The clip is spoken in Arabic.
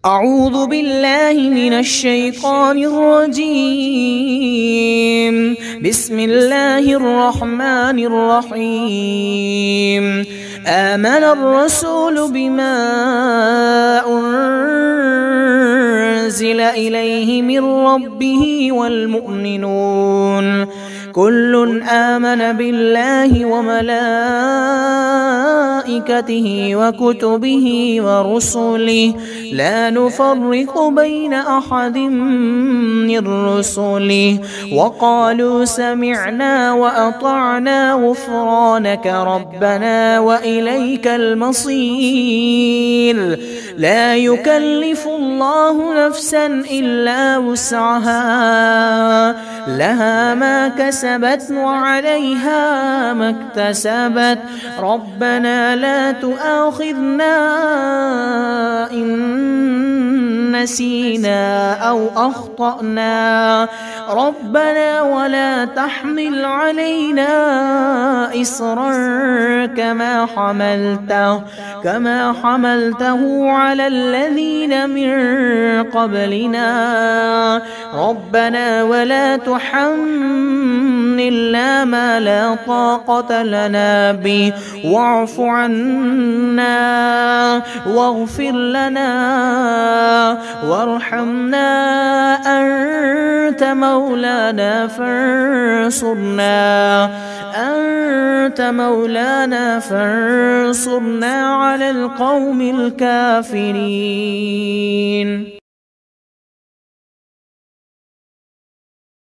أعوذ بالله من الشيطان الرجيم. بسم الله الرحمن الرحيم. آمن الرسول بما أنزل إليه من ربه والمؤمنون كل آمن بالله وملائكته وكتبه ورسله لا نفرق بين أحد من رسله وقالوا سمعنا وأطعنا غفرانك ربنا وإليك المصير. لا يكلف الله نفسا إلا وسعها لها ما كسبت وعليها ما اكتسبت ربنا لا تؤاخذنا إن نسينا أو أخطأنا ربنا ولا تحمل علينا إصرا كما حملته على الذين من قبلنا ربنا ولا تحملنا ما لا طاقة لنا به واعف عنا واغفر لنا وارحمنا أنت مولانا فانصرنا على القوم الكافرين.